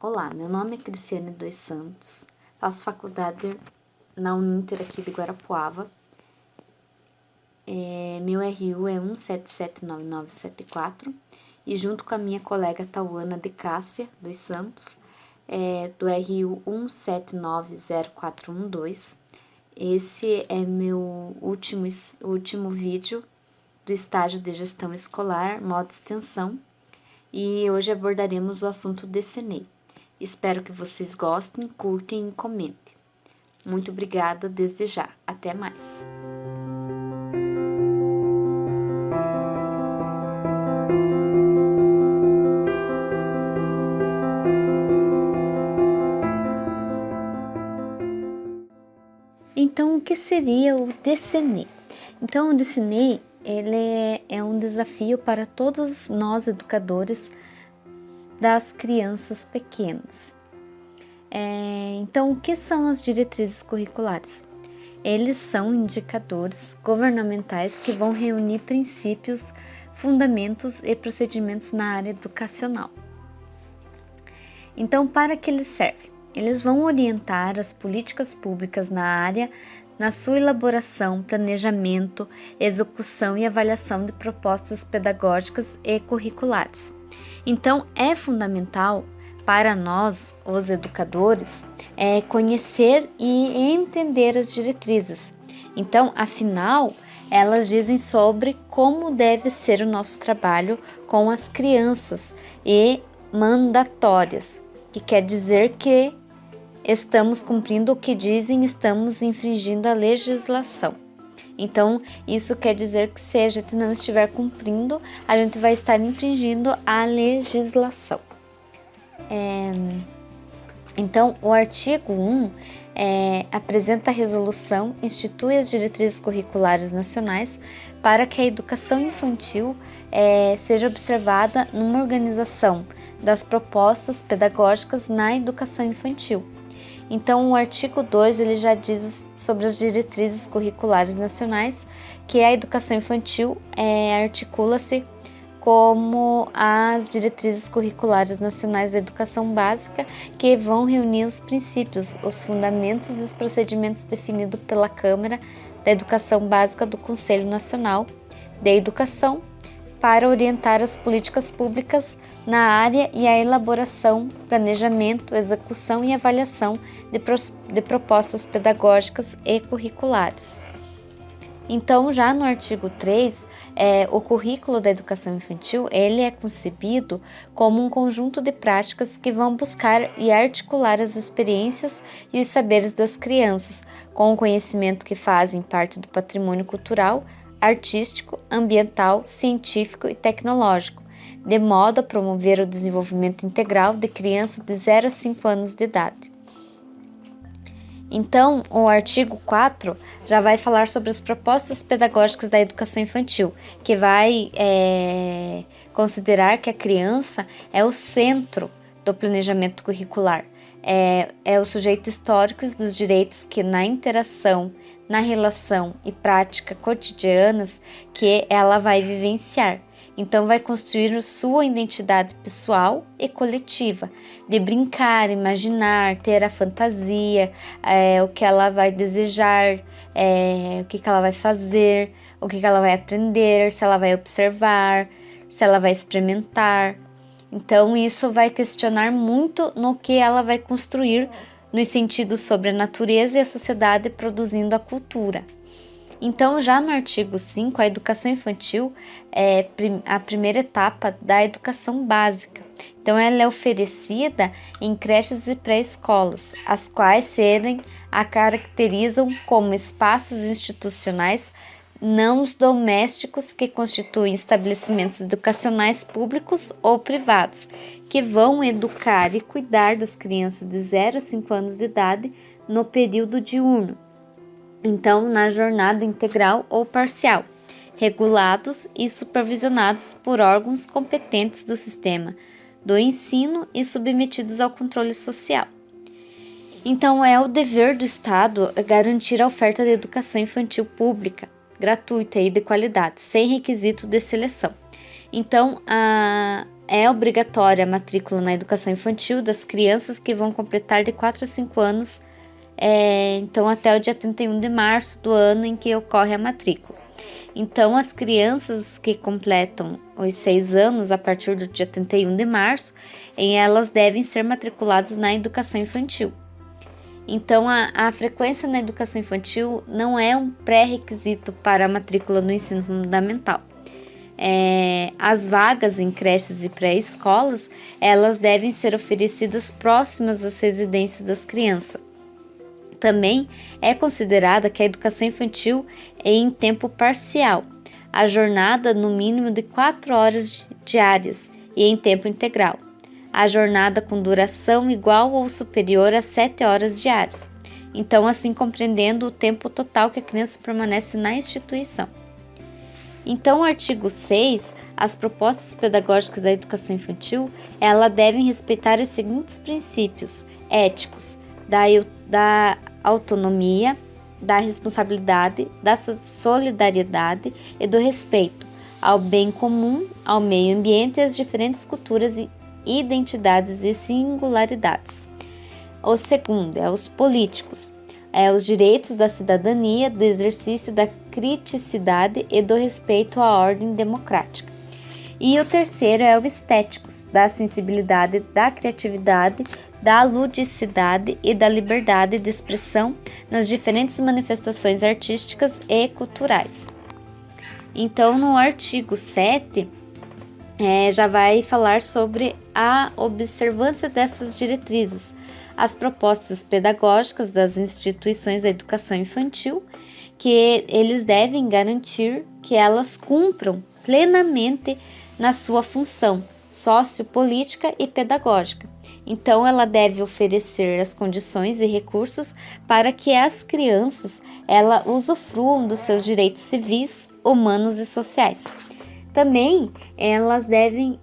Olá, meu nome é Cristiane dos Santos, faço faculdade na Uninter aqui de Guarapuava. Meu RU é 1779974 e junto com a minha colega Tauana de Cássia dos Santos, do RU 1790412. Esse é meu último vídeo do estágio de gestão escolar, modo extensão, e hoje abordaremos o assunto DCNE. Espero que vocês gostem, curtem e comentem. Muito obrigada desde já. Até mais. Então, o que seria o DCNE? Então, o DCNE ele é um desafio para todos nós educadores das crianças pequenas. Então, o que são as diretrizes curriculares? Eles são indicadores governamentais que vão reunir princípios, fundamentos e procedimentos na área educacional. Então, para que eles servem? Eles vão orientar as políticas públicas na área, na sua elaboração, planejamento, execução e avaliação de propostas pedagógicas e curriculares. Então, é fundamental para nós, os educadores, conhecer e entender as diretrizes. Então, afinal, elas dizem sobre como deve ser o nosso trabalho com as crianças e mandatórias, que quer dizer que estamos cumprindo o que dizem, estamos infringindo a legislação. Então, isso quer dizer que se a gente não estiver cumprindo, a gente vai estar infringindo a legislação. Então, o artigo 1 apresenta a resolução, institui as diretrizes curriculares nacionais para que a educação infantil seja observada numa organização das propostas pedagógicas na educação infantil. Então, o artigo 2 ele já diz sobre as diretrizes curriculares nacionais, que a educação infantil articula-se como as diretrizes curriculares nacionais da educação básica, que vão reunir os princípios, os fundamentos e os procedimentos definidos pela Câmara da Educação Básica do Conselho Nacional de Educação, para orientar as políticas públicas na área e a elaboração, planejamento, execução e avaliação de propostas pedagógicas e curriculares. Então, já no artigo 3, o currículo da educação infantil ele é concebido como um conjunto de práticas que vão buscar e articular as experiências e os saberes das crianças, com o conhecimento que fazem parte do patrimônio cultural, artístico, ambiental, científico e tecnológico, de modo a promover o desenvolvimento integral de crianças de 0 a 5 anos de idade. Então, o artigo 4 já vai falar sobre as propostas pedagógicas da educação infantil, que vai considerar que a criança é o centro do planejamento curricular. É o sujeito histórico dos direitos que na interação, na relação e prática cotidianas que ela vai vivenciar. Então, vai construir sua identidade pessoal e coletiva, de brincar, imaginar, ter a fantasia, o que ela vai desejar, o que ela vai fazer, o que ela vai aprender, se ela vai observar, se ela vai experimentar. Então, isso vai questionar muito no que ela vai construir nos sentidos sobre a natureza e a sociedade produzindo a cultura. Então, já no artigo 5, a educação infantil é a primeira etapa da educação básica. Então, ela é oferecida em creches e pré-escolas, as quais a caracterizam como espaços institucionais não domésticos que constituem estabelecimentos educacionais públicos ou privados, que vão educar e cuidar das crianças de 0 a 5 anos de idade no período diurno. Então, na jornada integral ou parcial, regulados e supervisionados por órgãos competentes do sistema do ensino e submetidos ao controle social. Então, é o dever do Estado garantir a oferta de educação infantil pública, gratuita e de qualidade, sem requisito de seleção. Então, é obrigatória a matrícula na educação infantil das crianças que vão completar de 4 a 5 anos, então até o dia 31 de março do ano em que ocorre a matrícula. Então, as crianças que completam os 6 anos a partir do dia 31 de março, elas devem ser matriculadas na educação infantil. Então, a frequência na educação infantil não é um pré-requisito para a matrícula no ensino fundamental. As vagas em creches e pré-escolas, elas devem ser oferecidas próximas às residências das crianças. Também é considerada que a educação infantil é em tempo parcial, a jornada no mínimo de 4 horas diárias e em tempo integral. A jornada com duração igual ou superior a 7 horas diárias. Então, assim compreendendo o tempo total que a criança permanece na instituição. Então, o artigo 6, as propostas pedagógicas da educação infantil, elas devem respeitar os seguintes princípios éticos, da autonomia, da responsabilidade, da solidariedade e do respeito ao bem comum, ao meio ambiente e às diferentes culturas e identidades e singularidades. O segundo é os políticos, os direitos da cidadania, do exercício da criticidade e do respeito à ordem democrática. E o terceiro é o estéticos, da sensibilidade, da criatividade, da ludicidade e da liberdade de expressão nas diferentes manifestações artísticas e culturais. Então, no artigo 7, já vai falar sobre a observância dessas diretrizes, as propostas pedagógicas das instituições da educação infantil, que eles devem garantir que elas cumpram plenamente na sua função sociopolítica e pedagógica. Então, ela deve oferecer as condições e recursos para que as crianças usufruam dos seus direitos civis, humanos e sociais. Também, elas devem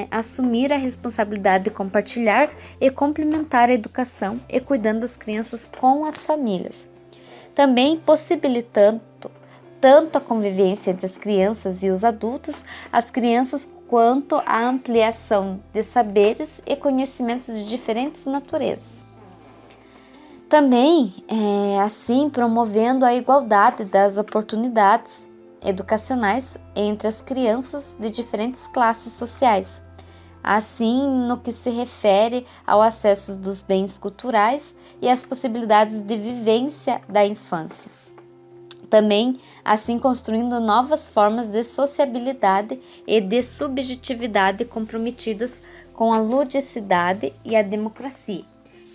assumir a responsabilidade de compartilhar e complementar a educação e cuidando das crianças com as famílias. Também possibilitando tanto a convivência entre as crianças e os adultos, as crianças quanto a ampliação de saberes e conhecimentos de diferentes naturezas. Também, assim, promovendo a igualdade das oportunidades educacionais entre as crianças de diferentes classes sociais, assim no que se refere ao acesso dos bens culturais e às possibilidades de vivência da infância. Também, assim, construindo novas formas de sociabilidade e de subjetividade comprometidas com a ludicidade e a democracia.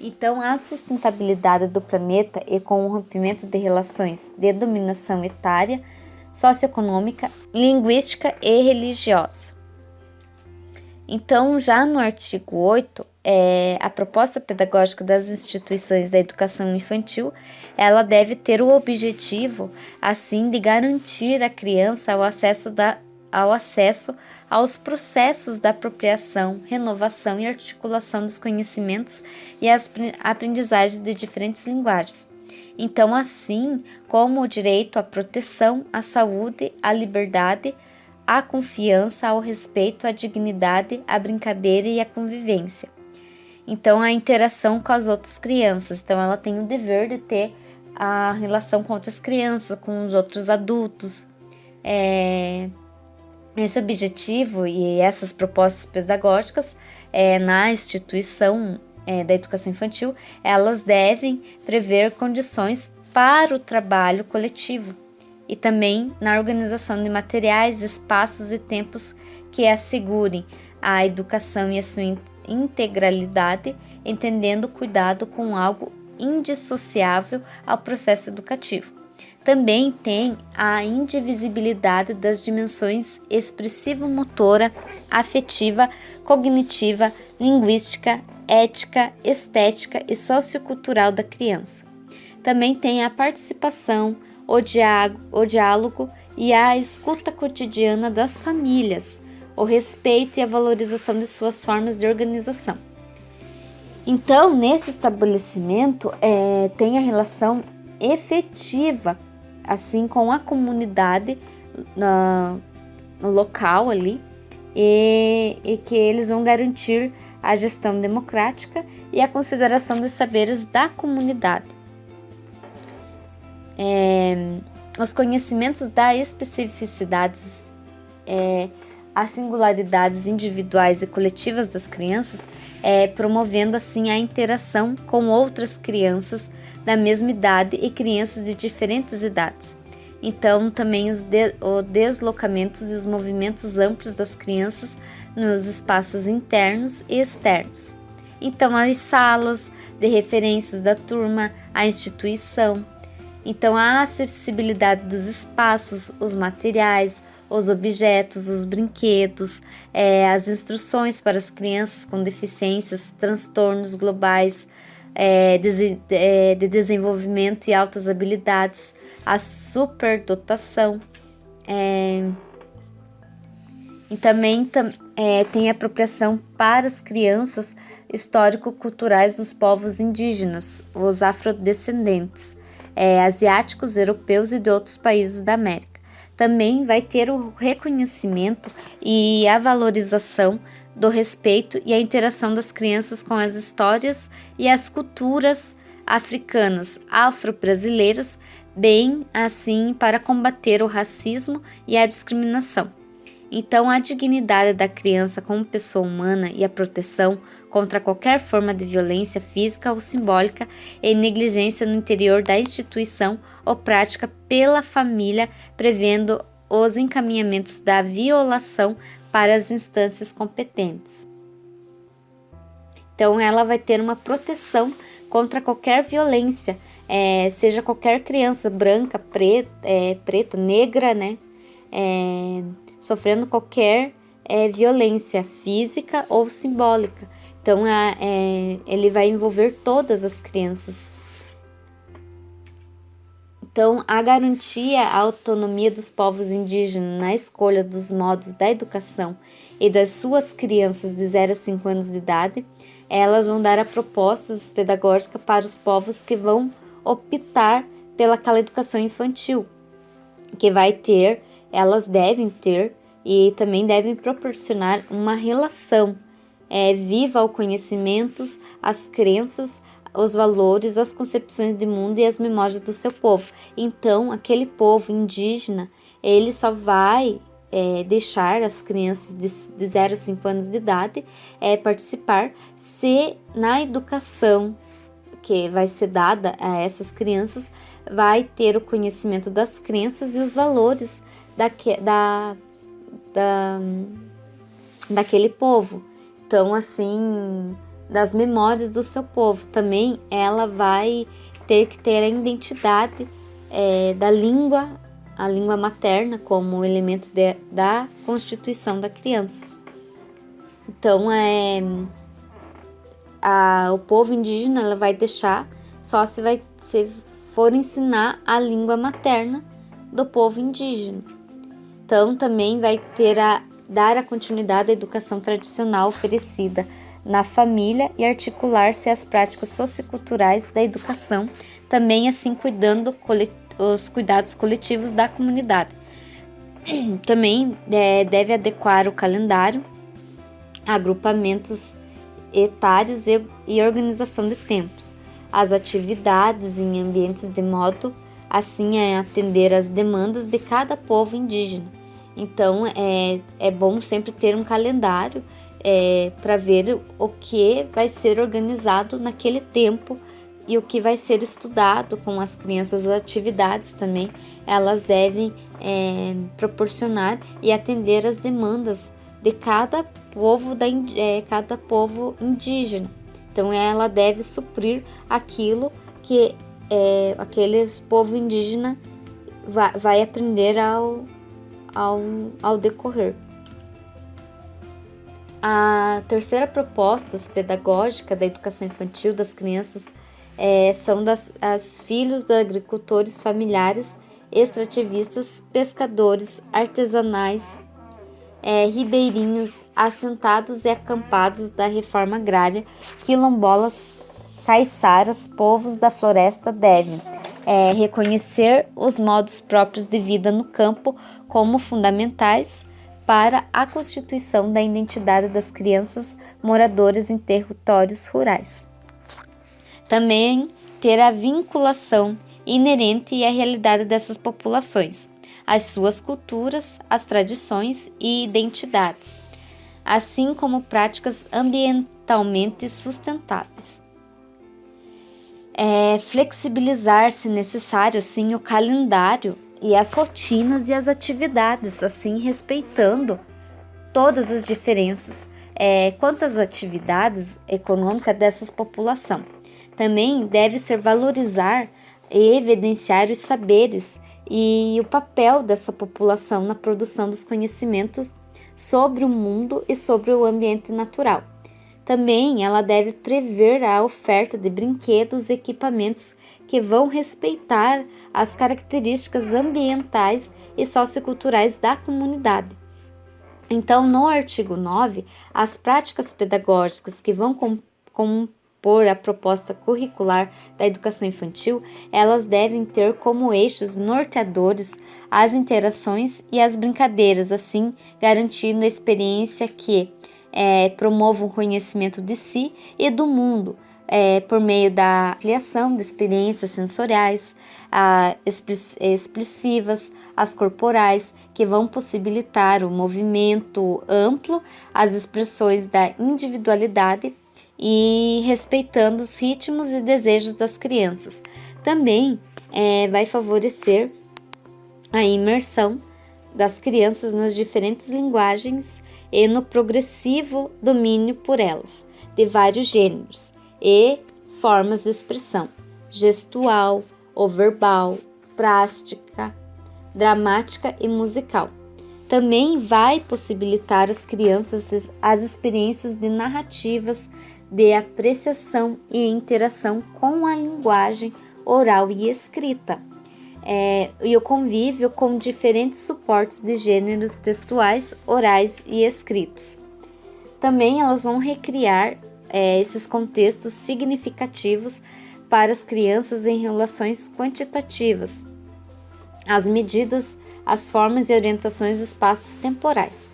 Então, a sustentabilidade do planeta e com o rompimento de relações de dominação etária, socioeconômica, linguística e religiosa. Então, já no artigo 8, a proposta pedagógica das instituições da educação infantil, ela deve ter o objetivo, assim, de garantir à criança o acesso aos processos da apropriação, renovação e articulação dos conhecimentos e as aprendizagens de diferentes linguagens. Então, assim como o direito à proteção, à saúde, à liberdade, à confiança, ao respeito, à dignidade, à brincadeira e à convivência. Então, a interação com as outras crianças. Então, ela tem o dever de ter a relação com outras crianças, com os outros adultos. Esse objetivo e essas propostas pedagógicas na instituição da educação infantil, elas devem prever condições para o trabalho coletivo e também na organização de materiais, espaços e tempos que assegurem a educação e a sua integralidade, entendendo o cuidado como algo indissociável ao processo educativo. Também tem a indivisibilidade das dimensões expressivo-motora, afetiva, cognitiva, linguística, ética, estética e sociocultural da criança. Também tem a participação, o diálogo e a escuta cotidiana das famílias, o respeito e a valorização de suas formas de organização. Então, nesse estabelecimento, tem a relação efetiva, assim, com a comunidade no local ali, e que eles vão garantir a gestão democrática e a consideração dos saberes da comunidade. Os conhecimentos das especificidades, as singularidades individuais e coletivas das crianças, promovendo assim a interação com outras crianças da mesma idade e crianças de diferentes idades. Então, também os deslocamentos e os movimentos amplos das crianças nos espaços internos e externos. Então, as salas de referências da turma, a instituição. Então, a acessibilidade dos espaços, os materiais, os objetos, os brinquedos, as instruções para as crianças com deficiências, transtornos globais, de desenvolvimento e altas habilidades, a superdotação, e também tem apropriação para as crianças histórico-culturais dos povos indígenas, os afrodescendentes, asiáticos, europeus e de outros países da América. Também vai ter o reconhecimento e a valorização do respeito e a interação das crianças com as histórias e as culturas africanas, afro-brasileiras, bem assim para combater o racismo e a discriminação. Então, a dignidade da criança como pessoa humana e a proteção contra qualquer forma de violência física ou simbólica e negligência no interior da instituição ou prática pela família, prevendo os encaminhamentos da violação para as instâncias competentes. Então, ela vai ter uma proteção contra qualquer violência, seja qualquer criança branca, preta, negra, né? Sofrendo qualquer violência física ou simbólica. Então, ele vai envolver todas as crianças. Então, a garantia à autonomia dos povos indígenas na escolha dos modos da educação e das suas crianças de 0 a 5 anos de idade, elas vão dar a propostas pedagógicas para os povos que vão optar pelaquela educação infantil, que vai ter, elas devem ter e também devem proporcionar uma relação viva ao conhecimento, às crenças, os valores, as concepções de mundo e as memórias do seu povo. Então, aquele povo indígena, ele só vai deixar as crianças de 0 a 5 anos de idade participar se na educação que vai ser dada a essas crianças vai ter o conhecimento das crenças e os valores daquele povo. Então, assim, das memórias do seu povo. Também ela vai ter que ter a identidade da língua, a língua materna, como elemento da constituição da criança. Então, o povo indígena ela vai deixar só se for ensinar a língua materna do povo indígena. Então, também vai dar a continuidade à educação tradicional oferecida na família e articular-se às práticas socioculturais da educação, também assim cuidando os cuidados coletivos da comunidade. Também deve adequar o calendário, agrupamentos etários e organização de tempos, as atividades em ambientes de modo assim a atender às demandas de cada povo indígena. Então, é bom sempre ter um calendário para ver o que vai ser organizado naquele tempo e o que vai ser estudado com as crianças. As atividades também, elas devem proporcionar e atender às demandas de cada povo, cada povo indígena. Então, ela deve suprir aquilo que aquele povo indígena vai aprender ao decorrer. A terceira proposta pedagógica da educação infantil das crianças são as filhos de agricultores familiares, extrativistas, pescadores, artesanais, ribeirinhos, assentados e acampados da reforma agrária, quilombolas, caiçaras, povos da floresta devem reconhecer os modos próprios de vida no campo como fundamentais para a constituição da identidade das crianças moradoras em territórios rurais. Também ter a vinculação inerente à realidade dessas populações, as suas culturas, as tradições e identidades, assim como práticas ambientalmente sustentáveis. Flexibilizar, se necessário, sim, o calendário e as rotinas e as atividades, assim respeitando todas as diferenças quanto às atividades econômicas dessas população. Também deve ser valorizar e evidenciar os saberes e o papel dessa população na produção dos conhecimentos sobre o mundo e sobre o ambiente natural. Também ela deve prever a oferta de brinquedos e equipamentos que vão respeitar as características ambientais e socioculturais da comunidade. Então, no artigo 9, as práticas pedagógicas que vão compor a proposta curricular da educação infantil, elas devem ter como eixos norteadores as interações e as brincadeiras, assim garantindo a experiência que promova o conhecimento de si e do mundo, por meio da criação de experiências sensoriais, expressivas, as corporais, que vão possibilitar o movimento amplo, as expressões da individualidade e respeitando os ritmos e desejos das crianças. Também vai favorecer a imersão das crianças nas diferentes linguagens e no progressivo domínio por elas, de vários gêneros e formas de expressão, gestual, ou verbal, plástica, dramática e musical. Também vai possibilitar às crianças as experiências de narrativas, de apreciação e interação com a linguagem oral e escrita, e o convívio com diferentes suportes de gêneros textuais, orais e escritos. Também elas vão recriar esses contextos significativos para as crianças em relações quantitativas, as medidas, as formas e orientações espaços temporais.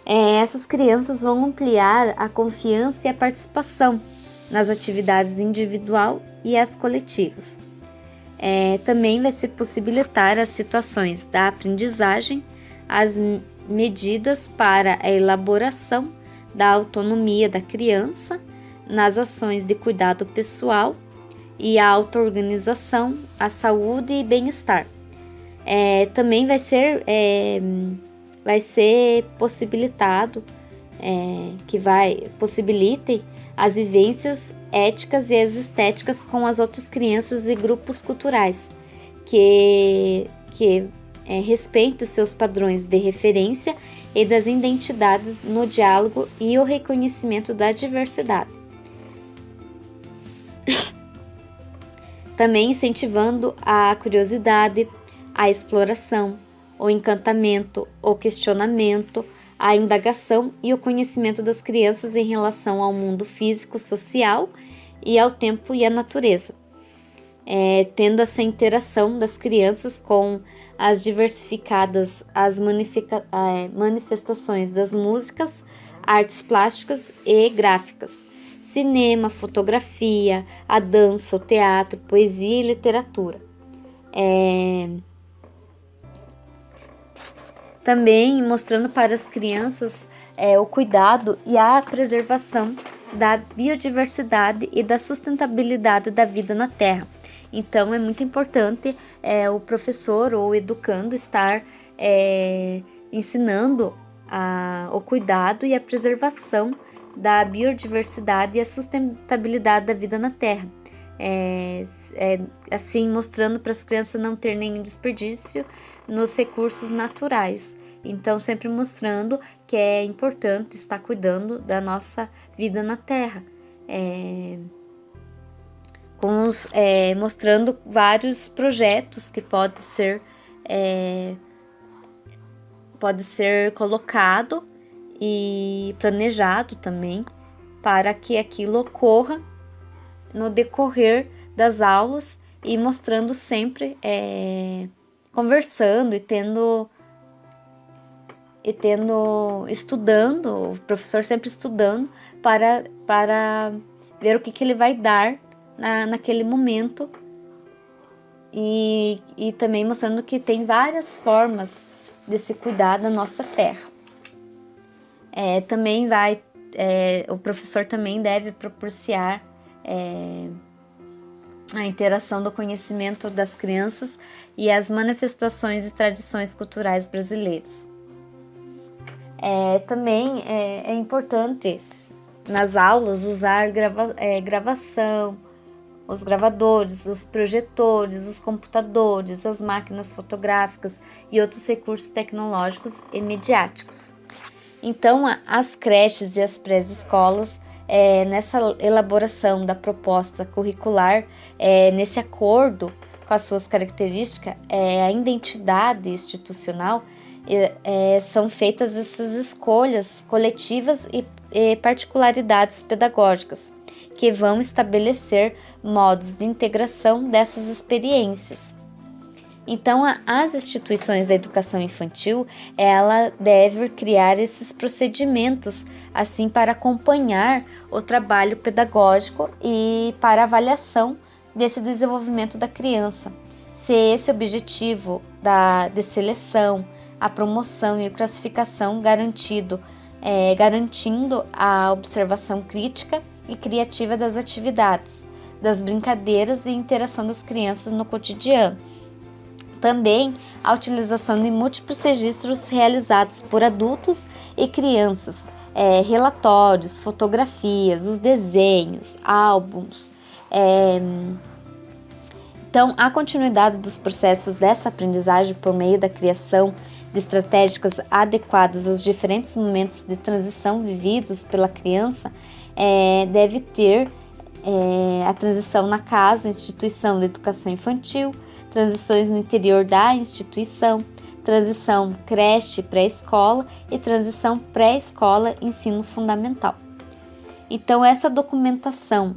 Essas crianças vão ampliar a confiança e a participação nas atividades individual e as coletivas. Também vai se possibilitar as situações da aprendizagem, as medidas para a elaboração da autonomia da criança nas ações de cuidado pessoal e a auto-organização, a saúde e bem-estar. Também vai ser possibilitado que possibilitem as vivências éticas e as estéticas com as outras crianças e grupos culturais que respeitem os seus padrões de referência e das identidades no diálogo e o reconhecimento da diversidade. Também incentivando a curiosidade, a exploração, o encantamento, o questionamento, a indagação e o conhecimento das crianças em relação ao mundo físico, social e ao tempo e à natureza, tendo essa interação das crianças com as diversificadas manifestações das músicas, artes plásticas e gráficas, cinema, fotografia, a dança, o teatro, poesia e literatura. Também mostrando para as crianças o cuidado e a preservação da biodiversidade e da sustentabilidade da vida na Terra. Então, é muito importante o professor ou o educando estar ensinando o cuidado e a preservação da biodiversidade e a sustentabilidade da vida na Terra. Assim, mostrando para as crianças não ter nenhum desperdício nos recursos naturais. Então, sempre mostrando que é importante estar cuidando da nossa vida na Terra. Mostrando vários projetos que pode ser colocado e planejado também para que aquilo ocorra no decorrer das aulas e mostrando sempre, conversando e tendo estudando, o professor sempre estudando para ver o que ele vai dar naquele momento, e também mostrando que tem várias formas de se cuidar da nossa terra. O professor também deve propiciar a interação do conhecimento das crianças e as manifestações e tradições culturais brasileiras. Também é importante nas aulas usar gravação, os gravadores, os projetores, os computadores, as máquinas fotográficas e outros recursos tecnológicos e midiáticos. Então, as creches e as pré-escolas, nessa elaboração da proposta curricular, nesse acordo com as suas características, a identidade institucional, são feitas essas escolhas coletivas e particularidades pedagógicas, que vão estabelecer modos de integração dessas experiências. Então, as instituições da educação infantil, ela deve criar esses procedimentos, assim, para acompanhar o trabalho pedagógico e para avaliação desse desenvolvimento da criança. Se esse objetivo de seleção, a promoção e a classificação garantindo a observação crítica e criativa das atividades, das brincadeiras e interação das crianças no cotidiano. Também a utilização de múltiplos registros realizados por adultos e crianças, relatórios, fotografias, os desenhos, álbuns. Então, a continuidade dos processos dessa aprendizagem por meio da criação de estratégicas adequadas aos diferentes momentos de transição vividos pela criança deve ter a transição na casa, instituição de educação infantil, transições no interior da instituição, transição creche pré-escola e transição pré-escola ensino fundamental. Então, essa documentação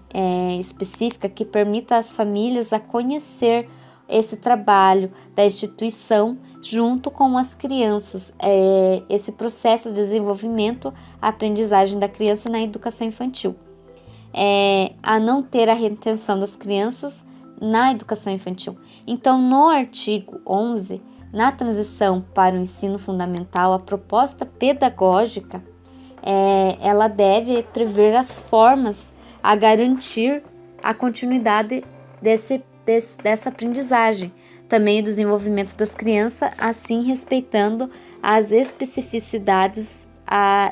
específica que permita às famílias a conhecer esse trabalho da instituição junto com as crianças, esse processo de desenvolvimento, a aprendizagem da criança na educação infantil. A não ter a retenção das crianças na educação infantil. Então, no artigo 11, na transição para o ensino fundamental, a proposta pedagógica, ela deve prever as formas a garantir a continuidade dessa aprendizagem, também o desenvolvimento das crianças, assim respeitando as especificidades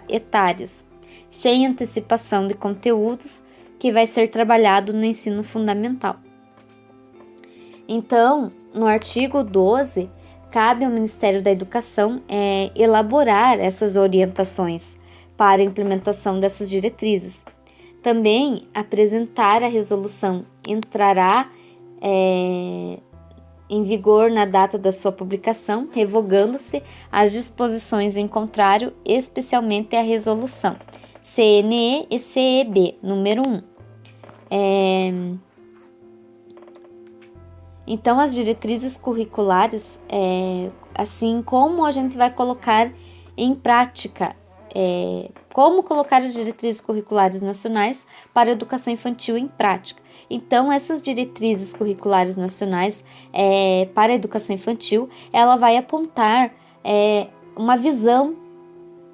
etárias, sem antecipação de conteúdos que vai ser trabalhado no ensino fundamental. Então, no artigo 12, cabe ao Ministério da Educação elaborar essas orientações para a implementação dessas diretrizes. Também apresentar a resolução entrará em vigor na data da sua publicação, revogando-se as disposições em contrário, especialmente a resolução CNE e CEB, número 1. Então, as diretrizes curriculares, assim como a gente vai colocar em prática, como colocar as diretrizes curriculares nacionais para a educação infantil em prática. Então, essas diretrizes curriculares nacionais para a educação infantil, ela vai apontar uma visão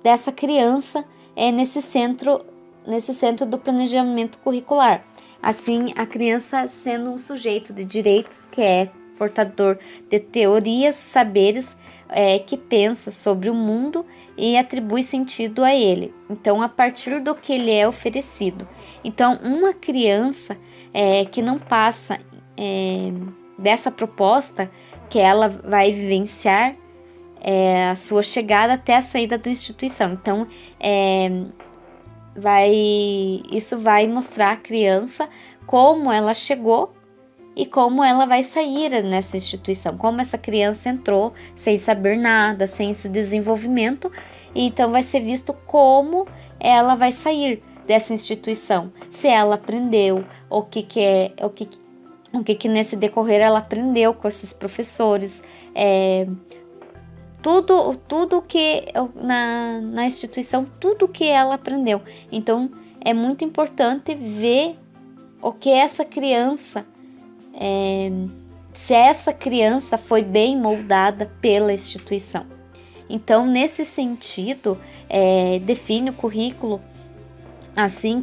dessa criança nesse centro do planejamento curricular. Assim, a criança sendo um sujeito de direitos que é portador de teorias, saberes, que pensa sobre o mundo e atribui sentido a ele. Então, a partir do que lhe é oferecido. Então, uma criança que não passa dessa proposta, que ela vai vivenciar a sua chegada até a saída da instituição. Então, isso vai mostrar à criança como ela chegou e como ela vai sair nessa instituição, como essa criança entrou sem saber nada, sem esse desenvolvimento, e então vai ser visto como ela vai sair dessa instituição, se ela aprendeu, o que nesse decorrer ela aprendeu com esses professores, tudo que na instituição, tudo que ela aprendeu. Então, é muito importante ver o que essa criança, se essa criança foi bem moldada pela instituição. Então, nesse sentido, define o currículo assim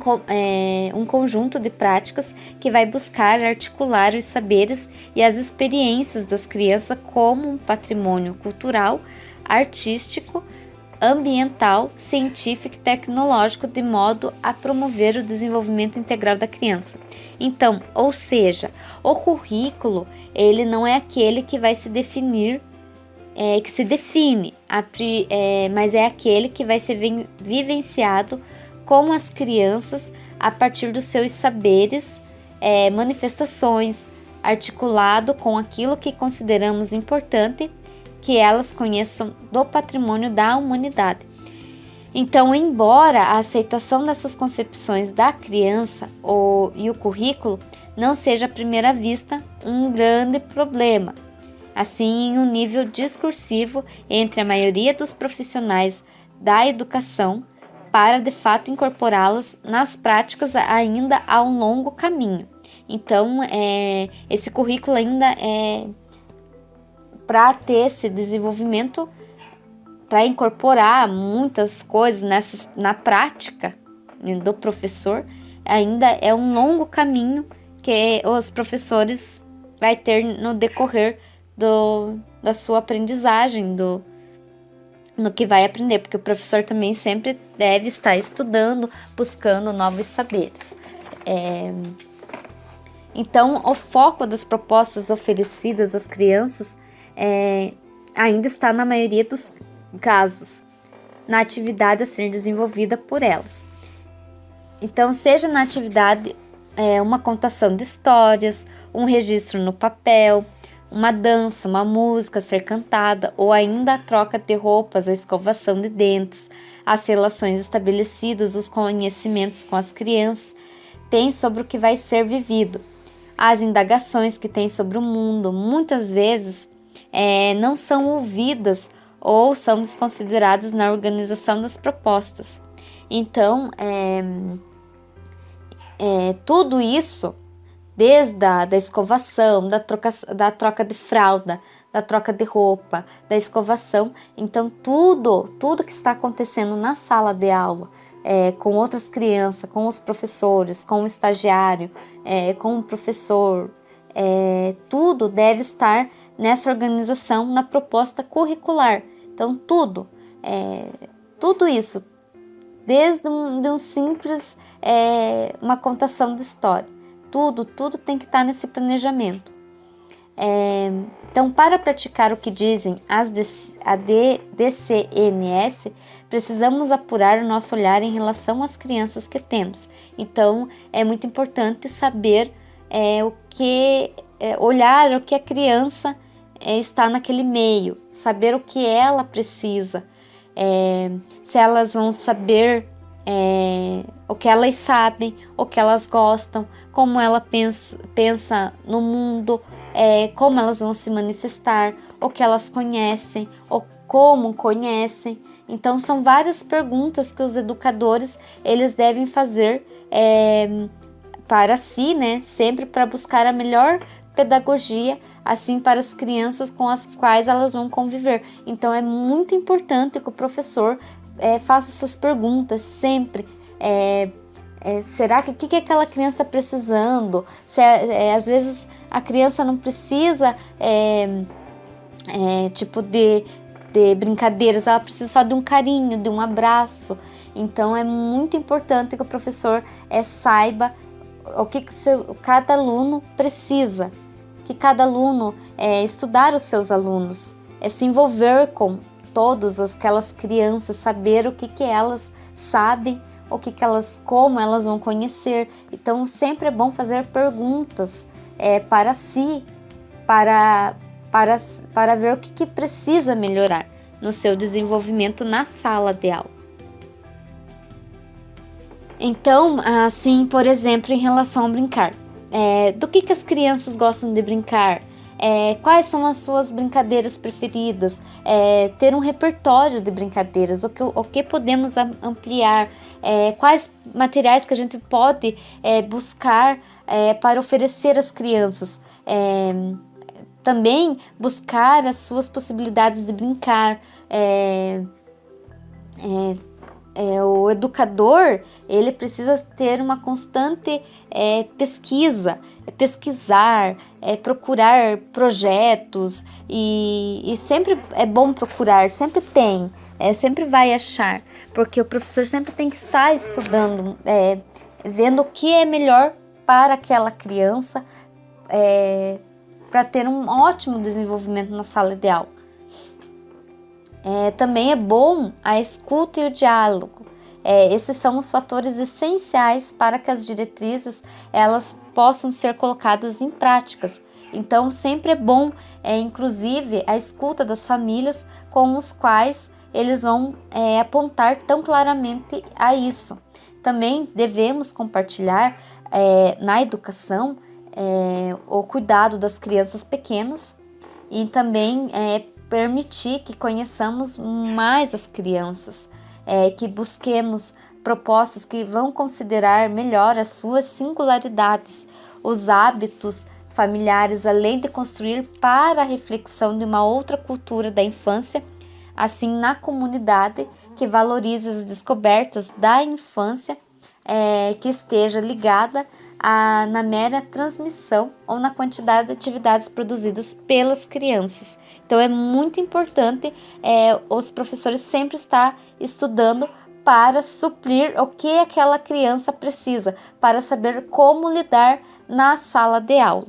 um conjunto de práticas que vai buscar articular os saberes e as experiências das crianças como um patrimônio cultural, artístico, ambiental, científico e tecnológico, de modo a promover o desenvolvimento integral da criança. Então, ou seja, o currículo, ele não é aquele que vai se definir, que se define, mas é aquele que vai ser vivenciado com as crianças a partir dos seus saberes, manifestações, articulado com aquilo que consideramos importante que elas conheçam do patrimônio da humanidade. Então, embora a aceitação dessas concepções da criança e o currículo não seja à primeira vista um grande problema, assim, em um nível discursivo entre a maioria dos profissionais da educação, para de fato incorporá-las nas práticas ainda há um longo caminho. Então, esse currículo ainda para ter esse desenvolvimento, para incorporar muitas coisas na prática do professor, ainda é um longo caminho que os professores vai ter no decorrer da sua aprendizagem, no que vai aprender, porque o professor também sempre deve estar estudando, buscando novos saberes. Então, o foco das propostas oferecidas às crianças ainda está, na maioria dos casos, na atividade a ser desenvolvida por elas. Então, seja na atividade uma contação de histórias, um registro no papel, uma dança, uma música a ser cantada, ou ainda a troca de roupas, a escovação de dentes, as relações estabelecidas, os conhecimentos com as crianças têm sobre o que vai ser vivido, as indagações que têm sobre o mundo, muitas vezes não são ouvidas ou são desconsideradas na organização das propostas. Então, tudo isso, desde da escovação, da troca de fralda, da troca de roupa, da escovação. Então, tudo que está acontecendo na sala de aula, com outras crianças, com os professores, com o estagiário, com o professor, tudo deve estar nessa organização, na proposta curricular. Então, tudo isso, desde um simples, uma contação de história, tudo tem que estar nesse planejamento. Então, para praticar o que dizem a DCNS, precisamos apurar o nosso olhar em relação às crianças que temos. Então, é muito importante saber olhar o que a criança está naquele meio, saber o que ela precisa, se elas vão saber o que elas sabem, o que elas gostam, como ela pensa no mundo, como elas vão se manifestar, o que elas conhecem, ou como conhecem. Então, são várias perguntas que os educadores eles devem fazer para si, né? Sempre para buscar a melhor pedagogia, assim, para as crianças com as quais elas vão conviver. Então, é muito importante que o professor faça essas perguntas sempre. Será que aquela criança está precisando? Às vezes a criança não precisa de brincadeiras, ela precisa só de um carinho, de um abraço. Então é muito importante que o professor saiba o que cada aluno precisa, que cada aluno estudar os seus alunos, se envolver com todas aquelas crianças, saber o que elas sabem, como elas vão conhecer. Então sempre é bom fazer perguntas para si, para ver o que precisa melhorar no seu desenvolvimento na sala de aula. Então, assim, por exemplo, em relação ao brincar, do que as crianças gostam de brincar? quais são as suas brincadeiras preferidas, ter um repertório de brincadeiras, o que podemos ampliar, quais materiais que a gente pode buscar para oferecer às crianças. Também buscar as suas possibilidades de brincar. O educador, ele precisa ter uma constante pesquisar, procurar projetos e sempre é bom procurar, sempre tem, sempre vai achar, porque o professor sempre tem que estar estudando, vendo o que é melhor para aquela criança, para ter um ótimo desenvolvimento na sala de aula. Também é bom a escuta e o diálogo. Esses são os fatores essenciais para que as diretrizes elas possam ser colocadas em práticas. Então, sempre é bom, inclusive, a escuta das famílias com os quais eles vão apontar tão claramente a isso. Também devemos compartilhar na educação o cuidado das crianças pequenas e também permitir que conheçamos mais as crianças, que busquemos propostas que vão considerar melhor as suas singularidades, os hábitos familiares, além de construir para a reflexão de uma outra cultura da infância, assim na comunidade que valorize as descobertas da infância, que esteja ligada na mera transmissão ou na quantidade de atividades produzidas pelas crianças. Então é muito importante os professores sempre estar estudando para suprir o que aquela criança precisa, para saber como lidar na sala de aula.